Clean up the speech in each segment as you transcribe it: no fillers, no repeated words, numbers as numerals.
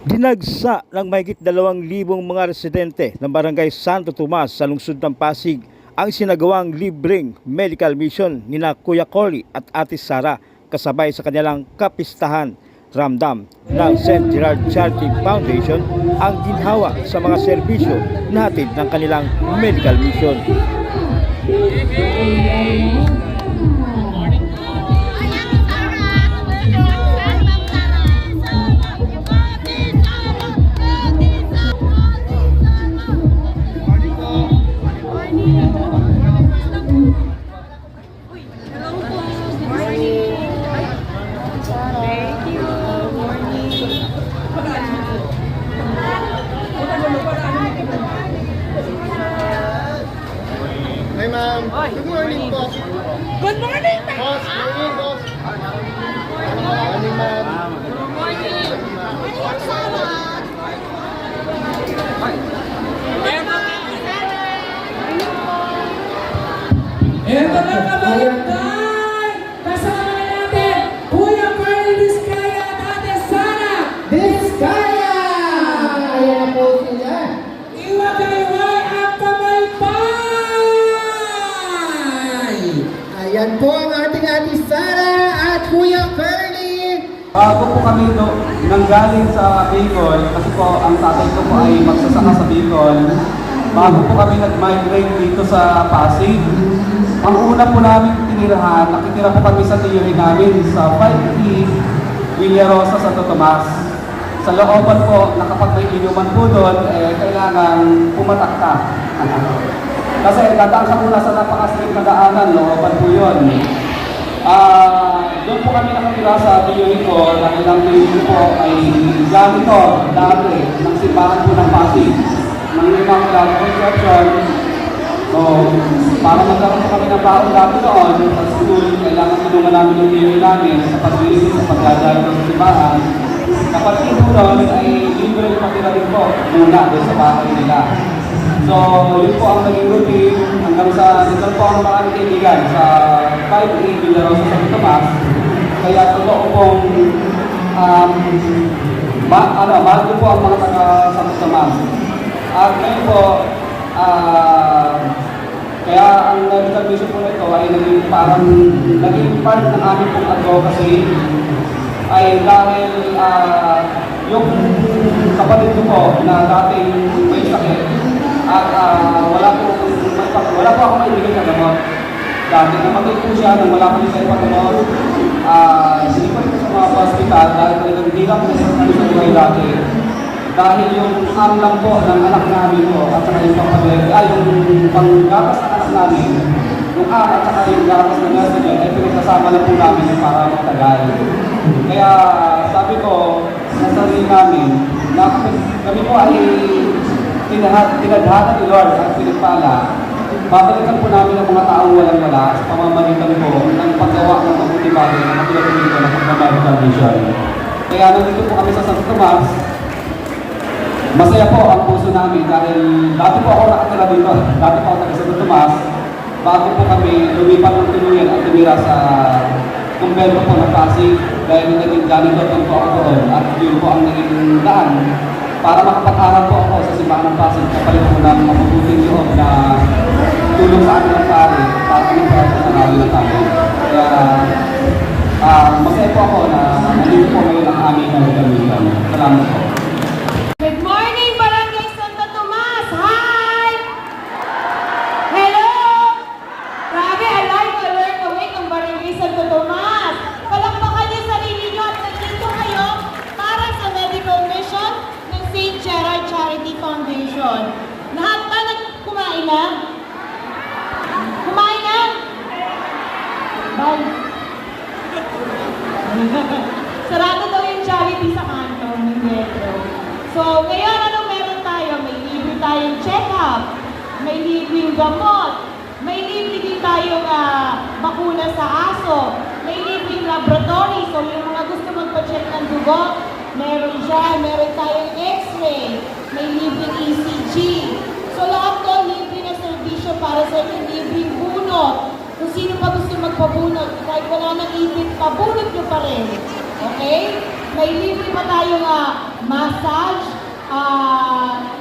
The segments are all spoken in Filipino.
Dinagsa ng mahigit 2,000 mga residente ng Barangay Santo Tomas sa lungsod ng Pasig ang sinagawang libreng medical mission nina Kuya Cory at Ate Sara kasabay sa kanilang kapistahan. Ramdam ng St. Gerard Charity Foundation ang ginhawa sa mga serbisyo na hatid ng kanilang medical mission. Hi ma'am. Good morning po. Good morning, ma'am. Boss, morning boss. Morning ma'am. Ito na kabarangay! Kasama natin, Kuya Cory Vizcaya at Ate Sara! Vizcaya! Ayan na po sila. Iwagayway ang Tamaypay! Ayan po ang ating Ate Sara at Kuya Curly. Bago po kami nanggaling sa Bicol, kasi po ang tatay ko po ay magsasaka sa Bicol. Bago po kami nag-migrate dito sa Pasig, ang una po namin tinirahan, nakitira po kami sa tiyuhin namin sa 5E Villarosa, Santo Tomas. Sa looban po, nakapag may inuman po doon, kailangan pumatak ka. Kasi dadaan ka muna sa napakaslit na daanan, looban po yun. Doon po kami nakatira sa tiyuhin ko, dahil ang tiyuhin po ay janitor dati ng simbahan po ng Pasig. Nang limang conception, so, para magkaroon po kami ng baon dati noon, sa school, kailangan tulungan namin yung tiyuhin namin sa paglilinis sa pagdadalo ng simbahan. Kapag ito doon ay libre yung patira rin po muna doon sa bahay nila. So, yun po ang naging routine hanggang sa dito po ang mga kaibigan sa 5A Villarosa sa Tomas. Kaya totoo pong mahal po ang mga taga Santo Tomas. At ngayon po, kaya ang medical mission po nito ay naging parang naging part ng aming pong advocacy ay dahil yung kapatid ko po na dating may sakit at wala po ako maibigay na gamot. Dati namatay po siya nang wala kami sa ipagamot. Sinipan ko sa mga hospital dahil talagang hindi lang po sa buhay dati. Dahil yung lang po ng anak namin po at saka yung yung panggatas ng anak namin, yung at saka yung gatas ng nasa dyan, ay pinagsasama na po namin para magtagal. Kaya sabi ko sa sarili namin, na kami po ay tinadhana ni Lord at pinagpala, babalikan po namin ang mga taong walang-wala sa pamamagitan po ng paggawa ng mabuti bagay na katulad dito ng pagmamarital vision. Kaya nandito po kami sa Santo Tomas. Masaya po ang puso namin dahil dati po ako nakatira dito. Dati po ako taga Santo Tomas. Bago po kami lumipat ng tuluyan at tumira sa kumbento po ng Pasig dahil naging janitor po ako doon at yun po ang naging daan para makapag-aral po ako sa simbahan ng Pasig kapalit po ng mabubuting loob na tulong sa akin ng pari para kami po sa narali ng tayo. Kaya masaya po ako na nandito po ngayon ang aming gamitan. Salamat po. Good morning, Barangay Santo Tomas! Hi! Hello! Grabe, alive, alert, awake ang Barangay Santo Tomas! Palakpakan niyo sarili niyo at nandito kayo para sa medical mission ng St. Gerard Charity Foundation. Lahat ba kumain na? Kumain na? Bye! Sarado daw yung charity sa kanto ng metro. So, ngayon anong meron tayo? May libre tayong check-up, may libreng gamot, may libre din tayong bakuna sa aso, may libreng laboratory. So, yung mga gusto magpa-check ng dugo, meron dyan. Meron tayong x-ray, may libreng ECG. So, lahat to libre na servisyo para sa inyo, libreng bunot. Kung sino pa gusto magpabunot, kahit wala nang ipit, pabunot nyo pa rin. Okay? May libre pa tayong massage,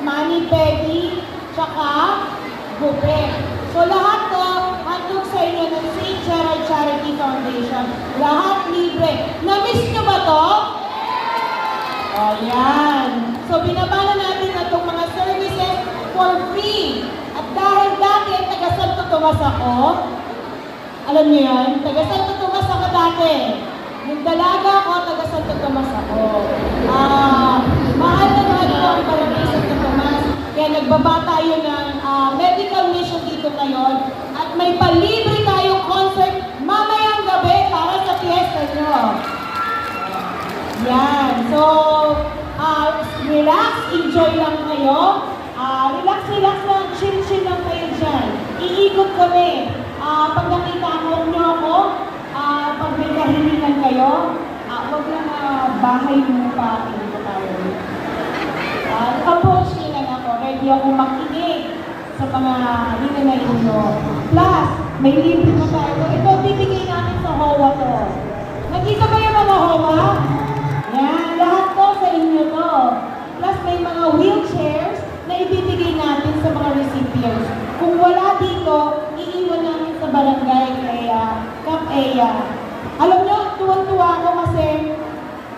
mani-pedi, tsaka buffet. So lahat to, handog sa inyo ng St. Gerard Charity Foundation. Lahat libre. Na-miss nyo ba to? O yan. So binabala natin na itong mga services for free. At dahil dati, taga Santo Tomas ako, alam niyo yan, taga Santo Tomas ako dati. Yung dalaga ko, taga Santo Tomas ako. Mahal na mahal ko ang Barangay Santo Tomas. Kaya nagbaba tayo ng medical mission dito ngayon. At may palibre tayong concert mamayang gabi para sa fiesta nyo. Yan. So, relax, enjoy lang kayo. Relax lang, chill lang kayo dyan. Iikot kami. Pag nakita nyo ako, pag may kahilingan kayo, huwag lang bahay mo pa, hindi tayo. Approach nyo lang ako. Ready ako makinig sa mga hinanay nyo. Plus, may libre pa tayo. Ito, bibigay natin sa HOA to. Nakita ba yung mga HOA? Yan, lahat to sa inyo to. Plus, may mga wheelchairs na ibibigay natin sa mga recipients. Kung wala dito, iiwan namin sa barangay kay Cap Eya. Alam nyo, tuwan-tuwa ako kasi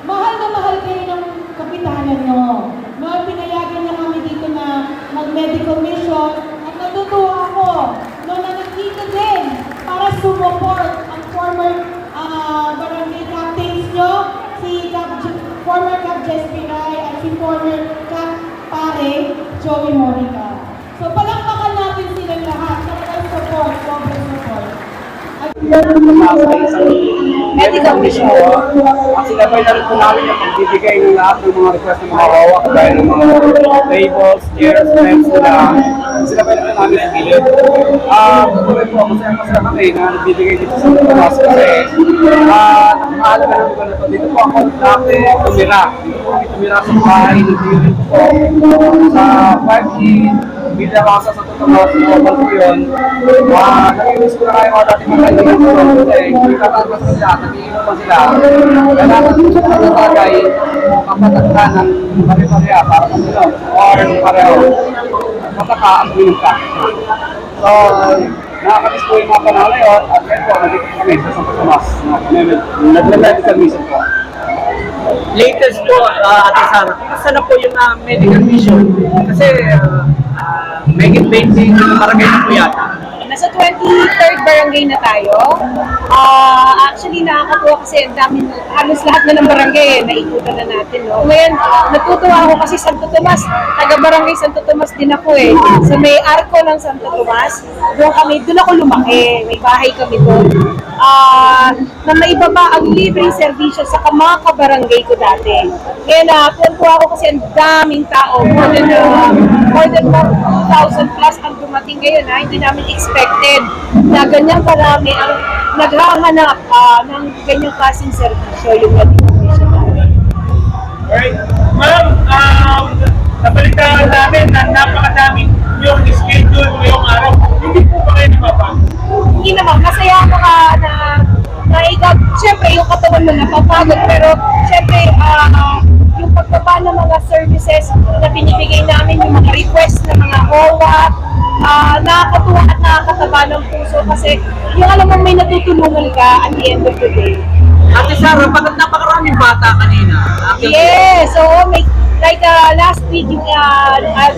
mahal na mahal kayo ng kapitanan nyo. Pinayagan niya kami dito na mag-medical mission at natutuwa ako na nandito din para support ang former barangay captains nyo, si former Cap Jess Pinay at si former Cap Pare Joey Morica. So palakpakan natin silang lahat. Sobrang support. Medical mission po. At sinabay na rin po namin yung pagbibigay ng lahat ng mga request ng mga hawak gaya ng mga tables, chairs, fans nila. Sinabay na rin namin sa gilid. Tuloy po, masaya kami na nagbibigay dito sa Tomas kasi nakakahalaga ng lugar na ito. Dito po ako dati tumira. Dito po kami tumira sa bahay ng gilid po. Sa 5E, Villa Rosa sa Tomas, Mobile po yun. Nag-inis ko na kayo mga dati mga kailangan ko kasi hindi katalpas na sila, nag-iinom pa sila. Kailangan ko sa mga bagay kapatagda ng pare-pareha para mag-inom or pareho. Mataka ang inom ka. So, nakakabis po yung mga panala yun at ngayon po, nandito kami sa Santo Tomas. Nag-medical mission po. Latest po, Ate Sara, kumusta na po yung medical mission? Kasi may get-basing barangay na po yata. Nasa 23rd barangay na tayo. Actually, nakakatuwa kasi ang dami, halos lahat na ng barangay naikutan na natin. No? Ngayon, natutuwa ako kasi Santo Tomas, taga-barangay Santo Tomas din ako eh. Sa may arko ng Santo Tomas, doon ako lumaki. May bahay kami doon. Na maibaba ang libreng servisyo sa mga kabarangay ko dati. Ngayon, tuwa ako kasi ang daming tao. More than 2,000 plus ang dumating ngayon. Hindi namin expected na ganyang karami ang naghahanap ng ganyang klaseng servisyo yung medical mission namin. Alright. Ma'am, nabalitaan namin na napakadaming yung schedule ngayong araw. Hindi po ba kayo napapagod? Hindi naman, masaya ako siyempre yung katawan mo napapagod, pero siyempre yung pagbaba ng mga services na binibigay namin, yung mga request ng mga HOA, nakakatuwa at nakakataba ng puso kasi yung alam mo may natutulungan ka at the end of the day. Ate Sara, bakit napakaraming bata kanina? Yes, so like last week yung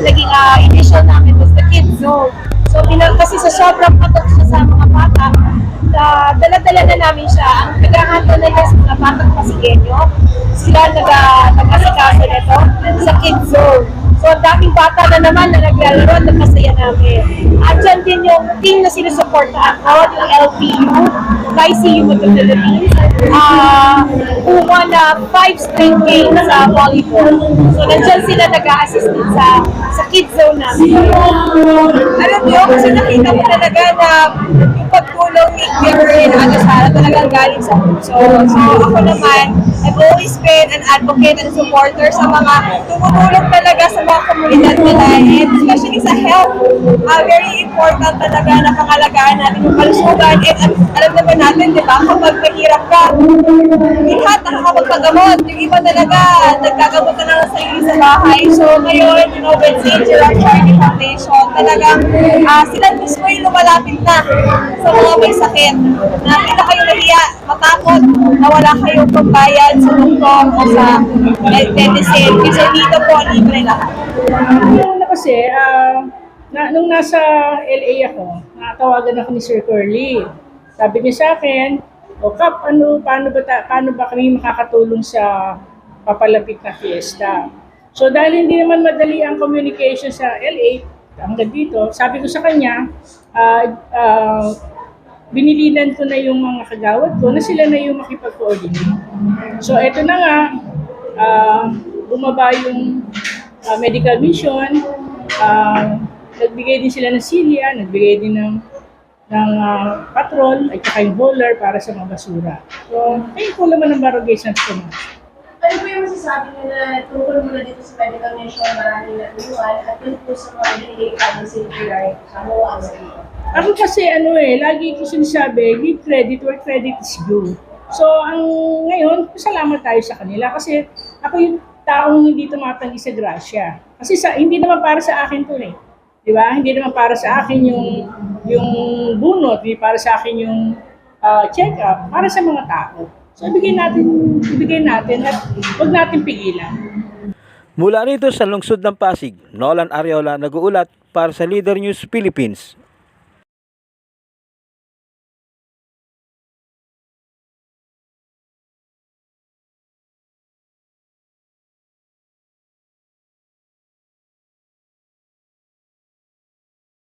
naging initial namin was the kids zone. So kasi sa sobrang patok siya sa mga bata, dala-dala na namin siya. Ang nag-ahandle na niya sa mga batang Pasigueño, sila nag-asikaso nito sa kids zone. So, ang daming bata na naman na naglalaro at napasaya namin. At dyan din yung team na sinusuportahan ko, yung LPU, ICU of the Philippines, who won 5 straight games sa volleyball. So, nandyan sila nag-a-assist din sa kids zone namin. Alam niyo, kasi nakita ko talaga na yung pagtulong ni Kuya Curly na Ate Sara talagang galing sa puso. So ako naman, I've always been an advocate and supporter sa mga tumutulong talaga sa mga komunidad nila, and especially sa health. Very important talaga na pangalagaan natin yung kalusugan, and alam naman natin, di ba, kapag mahirap ka, hindi lahat nakakapagpagamot. Yung iba talaga, nagkagamot na lang sa sarili sa bahay. So ngayon, with St. Gerard Charity Foundation, talagang sila mismo yung lumalapit na sa mga may sakit. Na hindi na kayo nahiya, matakot, na wala kayong pambayad sa doktor o sa medicine. Kasi dito po, libre lahat. Yung kasi, nung nasa LA ako, nakatawagan ako ni Sir Curly. Sabi niya sa akin, o Kap, paano ba kami makakatulong sa papalapit na fiesta? So dahil hindi naman madali ang communication sa LA, hanggang dito, sabi ko sa kanya, binilinan ko na yung mga kagawad ko na sila na yung makipag-coordinate. So eto na nga, bumaba yung medical mission, nagbigay din sila ng silya, nagbigay din ng patrol at saka yung bowler para sa mga basura. So, thankful naman ng Barangay Santo Tomas. Ano po yung masasabi nyo na tungkol muna dito sa medical mission, maraming natulungan at yun po sa mga binigay kami sa Gerard sa mga dito? Ako kasi lagi ko sinasabi, give credit where credit is due. So, ngayon, salamat tayo sa kanila kasi ako yung taong hindi tumatanggi sa grasya. Kasi hindi naman para sa akin to . Di ba? Hindi naman para sa akin yung bunot, hindi para sa akin yung check-up, para sa mga tao. So, ibigay natin at huwag natin pigilan. Mula rito sa lungsod ng Pasig, Nolan Arreola nag-uulat para sa Leader News Philippines.